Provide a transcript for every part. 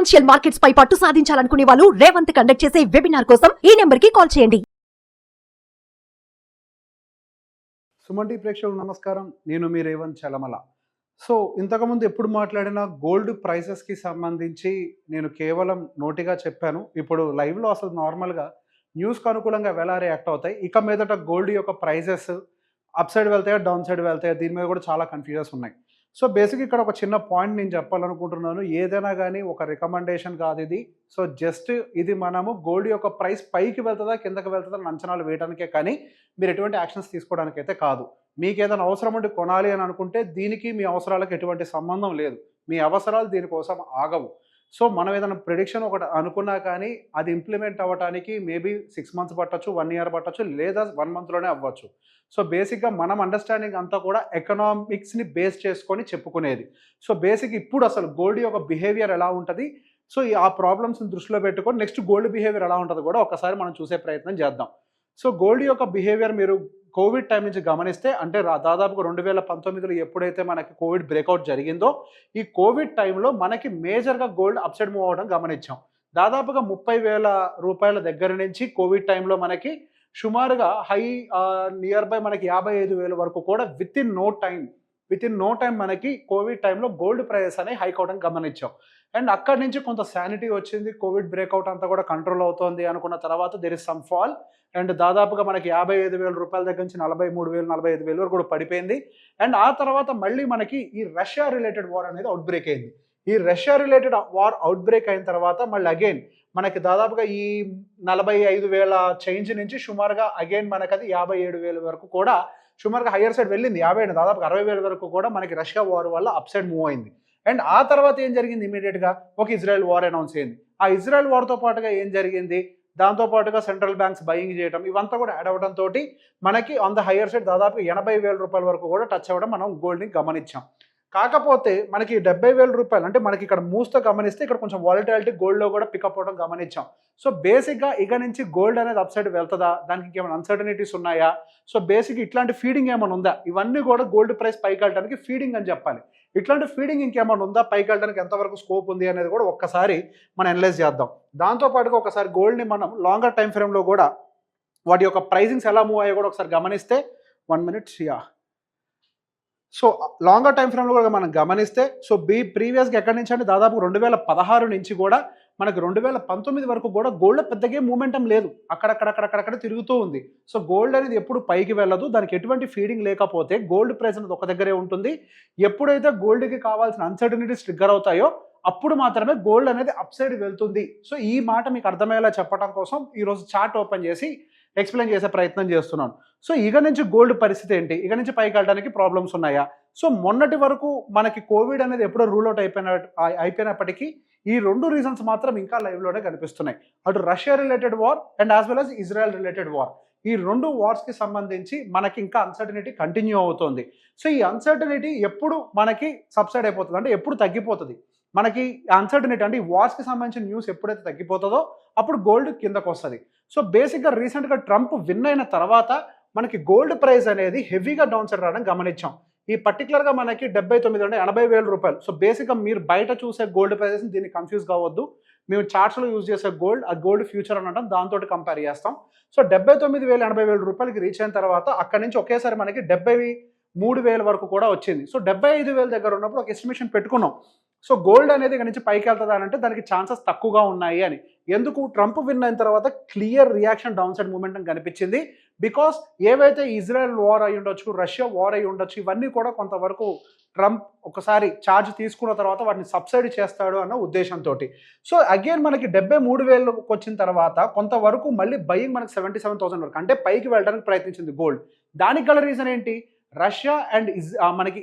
Financial markets పై పట్టు సాధించాలనుకునే వాళ్ళు Revanth conduct చేసే వెబినార్ కోసం ఈ నెంబర్ కి కాల్ చేయండి. సుమన్ టీవీ ప్రేక్షకులకు నమస్కారం. నేను మీ రేవంత్ చలమల. సో ఇంతకుముందు ఎప్పుడు మాట్లాడినా గోల్డ్ ప్రైసెస్కి సంబంధించి నేను కేవలం నోటిగా చెప్పాను. ఇప్పుడు లైవ్లో అసలు నార్మల్గా న్యూస్కి అనుకూలంగా ఎలా రియాక్ట్ అవుతాయి, ఇక మీదట గోల్డ్ యొక్క ప్రైజెస్ అప్ సైడ్ వెళ్తాయా డౌన్ సైడ్ వెళ్తాయా, దీని మీద కూడా చాలా కన్ఫ్యూజన్స్ ఉన్నాయి. సో బేసిక్ ఇక్కడ ఒక చిన్న పాయింట్ నేను చెప్పాలనుకుంటున్నాను. ఏదైనా కానీ ఒక రికమెండేషన్ కాదు ఇది. సో జస్ట్ ఇది మనము గోల్డ్ యొక్క ప్రైస్ పైకి వెళ్తుందా కిందకి వెళ్తుందా అని అంచనాలు వేయడానికే, కానీ మీరు ఎటువంటి యాక్షన్స్ తీసుకోవడానికైతే కాదు. మీకు ఏదైనా అవసరం ఉంటే కొనాలి అని అనుకుంటే దీనికి మీ అవసరాలకు ఎటువంటి సంబంధం లేదు. మీ అవసరాలు దీనికోసం ఆగవు. సో మనం ఏదైనా ప్రిడిక్షన్ ఒకటి అనుకున్నా కానీ అది ఇంప్లిమెంట్ అవ్వడానికి మేబీ 6 months పట్టచ్చు, 1 year పట్టచ్చు, లేదా 1 monthలోనే అవ్వచ్చు. సో బేసిక్గా మనం అండర్స్టాండింగ్ అంతా కూడా ఎకనామిక్స్ని బేస్ చేసుకొని చెప్పుకునేది. సో బేసిక్ ఇప్పుడు అసలు గోల్డ్ యొక్క బిహేవియర్ ఎలా ఉంటుంది, సో ఆ ప్రాబ్లమ్స్ని దృష్టిలో పెట్టుకొని నెక్స్ట్ గోల్డ్ బిహేవియర్ ఎలా ఉంటుందో కూడా ఒకసారి మనం చూసే ప్రయత్నం చేద్దాం. సో గోల్డ్ యొక్క బిహేవియర్ మీరు కోవిడ్ టైం నుంచి గమనిస్తే, అంటే దాదాపుగా 2019లో ఎప్పుడైతే మనకి కోవిడ్ బ్రేక్అవుట్ జరిగిందో, ఈ కోవిడ్ టైంలో మనకి మేజర్గా గోల్డ్ అప్సైడ్ మూవ్ అవ్వడం గమనించాం. దాదాపుగా 30,000 రూపాయల దగ్గర నుంచి కోవిడ్ టైంలో మనకి సుమారుగా హై నియర్ బై మనకి 55,000 వరకు కూడా విత్ ఇన్ నో టైం మనకి కోవిడ్ టైంలో గోల్డ్ ప్రైజెస్ అనేవి హైక్ అవడం గమనించాం. అండ్ అక్కడి నుంచి కొంత శానిటీ వచ్చింది, కోవిడ్ బ్రేక్అవుట్ అంతా కూడా కంట్రోల్ అవుతోంది అనుకున్న తర్వాత there is some fall. And దాదాపుగా మనకి 55,000 రూపాయల దగ్గర నుంచి 43,000, 45,000 వరకు కూడా పడిపోయింది. అండ్ ఆ తర్వాత మళ్ళీ మనకి ఈ రష్యా రిలేటెడ్ వార్ అనేది అవుట్ బ్రేక్ అయింది. ఈ Russia related war out break అయిన తర్వాత మళ్ళీ అగైన్ మనకి దాదాపుగా ఈ 45,000 చేంజ్ నుంచి సుమారుగా అగైన్ మనకి అది 57,000 వరకు కూడా సుమారుగా హయ్యర్ సైడ్ వెళ్ళింది. దాదాపుగా 60,000 వరకు కూడా మనకి రష్యా వార్ వల్ల అప్ సైడ్ మూవ్ అయింది. అండ్ ఆ తర్వాత ఏం జరిగింది, ఇమీడియట్గా ఒక ఇజ్రాయెల్ వార్ అనౌన్స్ అయింది. ఆ ఇజ్రాయెల్ వార్తో పాటుగా ఏం జరిగింది, దాంతోపాటుగా సెంట్రల్ బ్యాంక్స్ బయింగ్ చేయడం, ఇవంతా కూడా యాడ్ అవ్వడంతో మనకి ఆన్ ద హయ్యర్ సైడ్ దాదాపు 80,000 రూపాయల వరకు కూడా టచ్ అవ్వడం మనం గోల్డ్ని గమనించాం. కాకపోతే మనకి 70,000 రూపాయలు అంటే మనకి ఇక్కడ మూవ్స్తో గమనిస్తే ఇక్కడ కొంచెం వాలటిలిటీ గోల్డ్లో కూడా పికప్ అవ్వడం గమనించాం. సో బేసిక్గా ఇక నుంచి గోల్డ్ అనేది అప్ సైడ్ వెళ్తుందా, దానికి ఇంకేమైనా అన్సర్టనిటీస్ ఉన్నాయా, సో బేసిక్ ఇట్లాంటి ఫీడింగ్ ఏమైనా ఉందా, ఇవన్నీ కూడా గోల్డ్ ప్రైస్ పైకి వెళ్ళడానికి ఫీడింగ్ అని చెప్పాలి. ఇట్లాంటి ఫీడింగ్ ఇంకేమైనా ఉందా, పైకి వెళ్ళడానికి ఎంతవరకు స్కోప్ ఉంది అనేది కూడా ఒక్కసారి మనం అనలైజ్ చేద్దాం. దాంతోపాటుగా ఒకసారి గోల్డ్ని మనం లాంగర్ టైం ఫ్రేమ్లో కూడా వాటి యొక్క ప్రైజింగ్స్ ఎలా మూవ్ అయ్యో కూడా ఒకసారి గమనిస్తే 1 minute. సో లాంగర్ టైం ఫ్రేమ్లో కూడా మనం గమనిస్తే, సో ప్రీవియస్గా ఎక్కడి నుంచి అంటే దాదాపు 2016 నుంచి కూడా మనకు 2019 వరకు కూడా గోల్డ్ పెద్దగా మూమెంటం లేదు, అక్కడక్కడ తిరుగుతూ ఉంది. సో గోల్డ్ అనేది ఎప్పుడు పైకి వెళ్ళదు, దానికి ఎటువంటి ఫీడింగ్ లేకపోతే గోల్డ్ ప్రైస్ అనేది ఒక దగ్గరే ఉంటుంది. ఎప్పుడైతే గోల్డ్కి కావాల్సిన అన్సర్టనిటీస్ ట్రిగ్గర్ అవుతాయో అప్పుడు మాత్రమే గోల్డ్ అనేది అప్ సైడ్ వెళ్తుంది. సో ఈ మాట మీకు అర్థమయ్యేలా చెప్పడం కోసం ఈరోజు చార్ట్ ఓపెన్ చేసి ఎక్స్ప్లెయిన్ చేసే ప్రయత్నం చేస్తున్నాను. సో ఇక నుంచి గోల్డ్ పరిస్థితి ఏంటి, ఇక నుంచి పైకి వెళ్ళడానికి ప్రాబ్లమ్స్ ఉన్నాయా? సో మొన్నటి వరకు మనకి కోవిడ్ అనేది ఎప్పుడో రూల్ అవుట్ అయిపోయినప్పటికీ ఈ 2 రీజన్స్ మాత్రం ఇంకా లైవ్లోనే కనిపిస్తున్నాయి. అటు Russia related war and as well as Israel related war. ఈ 2 వార్స్కి సంబంధించి మనకి ఇంకా అన్సర్టనిటీ కంటిన్యూ అవుతుంది. సో ఈ అన్సర్టనిటీ ఎప్పుడు మనకి సబ్సైడ్ అయిపోతుంది, అంటే ఎప్పుడు తగ్గిపోతుంది మనకి అన్సర్టనిటీ, అంటే ఈ వార్స్కి సంబంధించిన న్యూస్ ఎప్పుడైతే తగ్గిపోతుందో అప్పుడు గోల్డ్ కిందకు వస్తుంది. సో బేసిక్గా రీసెంట్గా ట్రంప్ విన్ అయిన తర్వాత మనకి గోల్డ్ ప్రైస్ అనేది హెవీగా డౌన్ సైడ్ రావడం గమనించాం. ఈ పర్టికులర్గా మనకి 79 అంటే 80,000 రూపాయలు. సో బేసిక్గా మీరు బయట చూసే గోల్డ్ ప్రైసెస్ దీన్ని కన్ఫ్యూజ్ కావద్దు. మేము చార్ట్స్లో యూజ్ చేసే గోల్డ్ ఆ గోల్డ్ ఫ్యూచర్ అనడం దాంతో కంపేర్ చేస్తాం. సో 79,000, 80,000 రూపాయలకి రీచ్ అయిన తర్వాత అక్కడి నుంచి ఒకేసారి మనకి 73,000 వరకు కూడా వచ్చింది. సో 75,000 దగ్గర ఉన్నప్పుడు ఒక ఎస్టిమేషన్ పెట్టుకున్నాం. సో గోల్డ్ అనేది ఇక్కడ నుంచి పైకి వెళ్తుందా అంటే దానికి ఛాన్సెస్ తక్కువగా ఉన్నాయి అని. ఎందుకు, ట్రంప్ విన్ అయిన తర్వాత clear reaction downside moment కనిపించింది. బికాస్ ఏవైతే ఇజ్రాయెల్ వార్ అయి ఉండొచ్చు, రష్యా వార్ అయి ఉండొచ్చు, ఇవన్నీ కూడా కొంతవరకు ట్రంప్ ఒకసారి ఛార్జ్ తీసుకున్న తర్వాత వాటిని సబ్సిడీ చేస్తాడు అన్న ఉద్దేశంతో. సో అగైన్ మనకి 73,000 వచ్చిన తర్వాత కొంతవరకు మళ్ళీ బయింగ్ మనకి 77,000 వరకు అంటే పైకి వెళ్ళడానికి ప్రయత్నించింది గోల్డ్. దానికి గల రీజన్ ఏంటి, రష్యా అండ్ మనకి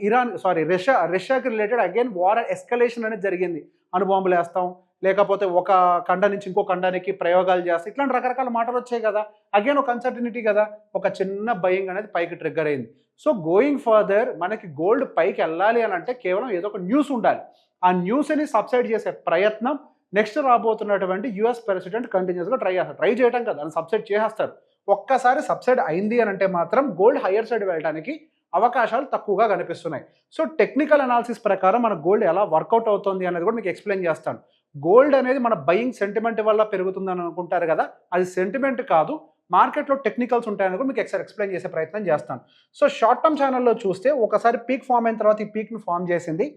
రష్యాకి రిలేటెడ్ అగైన్ వార్ ఎస్కలేషన్ అనేది జరిగింది. అణుబాంబులు వేస్తాం, లేకపోతే ఒక ఖండ నుంచి ఇంకో ఖండానికి ప్రయోగాలు చేస్తాం, ఇట్లాంటి రకరకాల మాటలు వచ్చాయి కదా. అగైన్ ఒక అన్సర్టనిటీ కదా, ఒక చిన్న బయింగ్ అనేది పైకి ట్రిగ్గర్ అయింది. సో గోయింగ్ ఫర్దర్ మనకి గోల్డ్ పైకి వెళ్ళాలి అని అంటే కేవలం ఏదో ఒక న్యూస్ ఉండాలి. ఆ న్యూస్ని సబ్సైడ్ చేసే ప్రయత్నం నెక్స్ట్ రాబోతున్నటువంటి యుఎస్ ప్రెసిడెంట్ కంటిన్యూస్గా ట్రై చేయడం కదా, దాన్ని సబ్సైడ్ చేసేస్తారు. ఒక్కసారి సబ్సైడ్ అయింది అని అంటే మాత్రం గోల్డ్ హయ్యర్ సైడ్ వెళ్ళడానికి అవకాశాలు తక్కువగా కనిపిస్తున్నాయి. సో టెక్నికల్ అనాలిసిస్ ప్రకారం మన గోల్డ్ ఎలా వర్కౌట్ అవుతుంది అనేది కూడా మీకు ఎక్స్ప్లెయిన్ చేస్తాను. గోల్డ్ అనేది మన బయింగ్ సెంటిమెంట్ వల్ల పెరుగుతుందని అనుకుంటారు కదా, అది సెంటిమెంట్ కాదు, మార్కెట్లో టెక్నికల్స్ ఉంటాయని కూడా మీకు ఒకసారి ఎక్స్ప్లెయిన్ చేసే ప్రయత్నం చేస్తాను. సో షార్ట్ టర్మ్ ఛానల్లో చూస్తే ఒకసారి పీక్ ఫామ్ అయిన తర్వాత ఈ పీక్ను ఫామ్ చేసింది,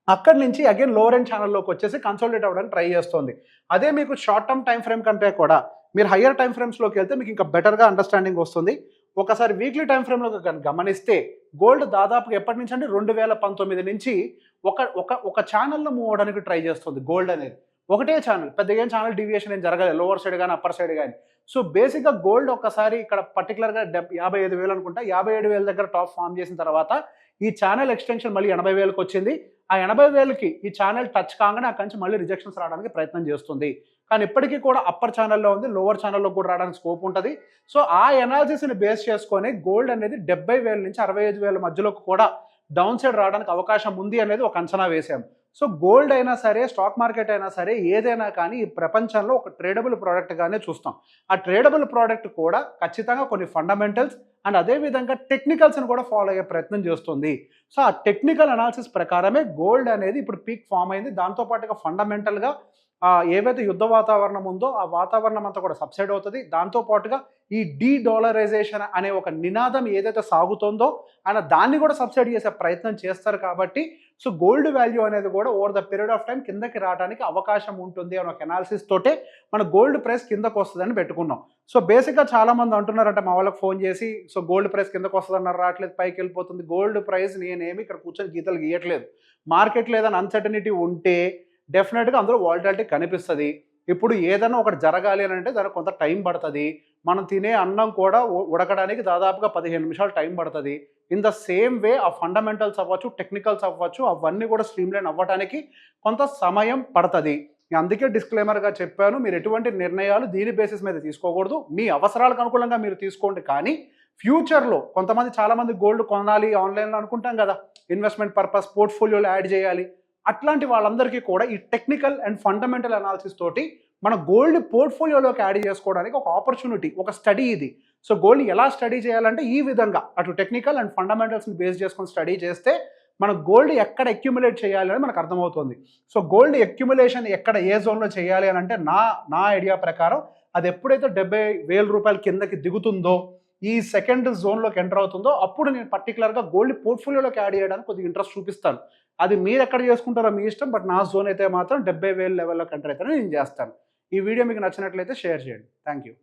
అక్కడి నుంచి అగైన్ లోవర్ ఎండ్ ఛానల్లోకి వచ్చేసి కన్సోలిడేట్ అవ్వడానికి ట్రై చేస్తుంది. అదే మీకు షార్ట్ టర్మ్ టైం ఫ్రేమ్ కంటే కూడా మీరు హయ్యర్ టైం ఫ్రేమ్స్లోకి వెళ్తే మీకు ఇంకా బెటర్గా అండర్స్టాండింగ్ వస్తుంది. ఒకసారి వీక్లీ టైం ఫ్రేమ్లో గమనిస్తే గోల్డ్ దాదాపుగా ఎప్పటి నుంచి అంటే 2019 నుంచి ఒక ఛానల్లో మూవ్ అవడానికి ట్రై చేస్తుంది గోల్డ్ అనేది. ఒకటే ఛానల్, పెద్దగా ఏం ఛానల్ డీవియేషన్ ఏం జరగలేదు లోవర్ సైడ్ కానీ అప్పర్ సైడ్ కానీ. సో బేసిక్గా గోల్డ్ ఒకసారి ఇక్కడ పర్టికులర్గా 55,000 అనుకుంటా, 57,000 దగ్గర టాప్ ఫామ్ చేసిన తర్వాత ఈ ఛానల్ ఎక్స్టెన్షన్ మళ్ళీ 80,000కి వచ్చింది. ఆ 80,000కి ఈ ఛానల్ టచ్ కాగానే అక్కడి నుంచి మళ్ళీ రిజెక్షన్స్ రావడానికి ప్రయత్నం చేస్తుంది. కానీ ఇప్పటికీ కూడా అప్పర్ ఛానల్లో ఉంది, లోవర్ ఛానల్లో కూడా రావడానికి స్కోప్ ఉంటుంది. సో ఆ ఎనాలిసిస్ని బేస్ చేసుకొని గోల్డ్ అనేది 70,000 నుంచి 65,000 మధ్యలోకి కూడా డౌన్ సైడ్ రావడానికి అవకాశం ఉంది అనేది ఒక అంచనా వేసాం. సో గోల్డ్ అయినా సరే, స్టాక్ మార్కెట్ అయినా సరే, ఏదైనా కానీ ఈ ప్రపంచంలో ఒక ట్రేడబుల్ ప్రోడక్ట్గానే చూస్తాం. ఆ ట్రేడబుల్ ప్రోడక్ట్ కూడా ఖచ్చితంగా కొన్ని ఫండమెంటల్స్ అండ్ అదేవిధంగా టెక్నికల్స్ని కూడా ఫాలో అయ్యే ప్రయత్నం చేస్తుంది. సో ఆ టెక్నికల్ అనాలిసిస్ ప్రకారమే గోల్డ్ అనేది ఇప్పుడు పీక్ ఫామ్ అయింది. దాంతోపాటుగా ఫండమెంటల్గా ఏవైతే యుద్ధ వాతావరణం ఉందో ఆ వాతావరణం అంతా కూడా సబ్సైడ్ అవుతుంది. దాంతోపాటుగా ఈ డీడాలరైజేషన్ అనే ఒక నినాదం ఏదైతే సాగుతుందో ఆయన దాన్ని కూడా సబ్సైడ్ చేసే ప్రయత్నం చేస్తారు. కాబట్టి సో గోల్డ్ వాల్యూ అనేది కూడా over the period of time కిందకి రావడానికి అవకాశం ఉంటుంది అని ఒక అనాలిసిస్ తోటే మన గోల్డ్ ప్రైస్ కిందకు వస్తుందని పెట్టుకున్నాం. సో బేసిక్గా చాలా మంది అంటున్నారంటే మా వాళ్ళకి ఫోన్ చేసి, సో గోల్డ్ ప్రైస్ కిందకు వస్తుంది అన్నారు, రావట్లేదు, పైకి వెళ్ళిపోతుంది. గోల్డ్ ప్రైస్ నేనేమి ఇక్కడ కూర్చొని గీతలు గీయట్లేదు. మార్కెట్లో ఏదైనా అన్సర్టనిటీ ఉంటే డెఫినెట్గా అందులో వాలటాలిటీ కనిపిస్తుంది. ఇప్పుడు ఏదైనా ఒకటి జరగాలి అని అంటే దానికి కొంత టైం పడుతుంది. మనం తినే అన్నం కూడా ఉడకడానికి దాదాపుగా 15 నిమిషాలు టైం పడుతుంది. ఇన్ ద సేమ్ వే ఆ ఫండమెంటల్స్ అవ్వచ్చు, టెక్నికల్స్ అవ్వచ్చు, అవన్నీ కూడా స్ట్రీమ్లైన్ అవ్వడానికి కొంత సమయం పడుతుంది. అందుకే డిస్క్లైమర్గా చెప్పాను, మీరు ఎటువంటి నిర్ణయాలు దీని బేసిస్ మీద తీసుకోకూడదు. మీ అవసరాలకు అనుకూలంగా మీరు తీసుకోండి. కానీ ఫ్యూచర్లో కొంతమంది చాలామంది గోల్డ్ కొనాలి ఆన్లైన్లో అనుకుంటాం కదా, ఇన్వెస్ట్మెంట్ పర్పస్ పోర్ట్ఫోలియోలో యాడ్ చేయాలి, అట్లాంటి వాళ్ళందరికీ కూడా ఈ టెక్నికల్ అండ్ ఫండమెంటల్ అనాలిసిస్ తోటి మన గోల్డ్ పోర్ట్ఫోలియోలోకి యాడ్ చేసుకోవడానికి ఒక ఆపర్చునిటీ, ఒక స్టడీ ఇది. సో గోల్డ్ ఎలా స్టడీ చేయాలంటే ఈ విధంగా అటు టెక్నికల్ అండ్ ఫండమెంటల్స్ని బేస్ చేసుకొని స్టడీ చేస్తే మన గోల్డ్ ఎక్కడ అక్యుములేట్ చేయాలి అని మనకు అర్థమవుతుంది. సో గోల్డ్ అక్యుములేషన్ ఎక్కడ ఏ జోన్లో చేయాలి అని అంటే నా ఐడియా ప్రకారం అది ఎప్పుడైతే 70,000 రూపాయల కిందకి దిగుతుందో, ఈ సెకండ్ జోన్లోకి ఎంటర్ అవుతుందో, అప్పుడు నేను పర్టికులర్గా గోల్డ్ పోర్ట్ఫోలియోలోకి యాడ్ చేయడానికి కొద్దిగా ఇంట్రెస్ట్ చూపిస్తాను. అది మీరు ఎక్కడ చేసుకుంటారో మీ ఇష్టం. బట్ నా జోన్ అయితే మాత్రం 70,000 లెవెల్లోకి ఎంటర్ అవుతానని నేను చేస్తాను. ఈ వీడియో మీకు నచ్చినట్లయితే షేర్ చేయండి. Thank you.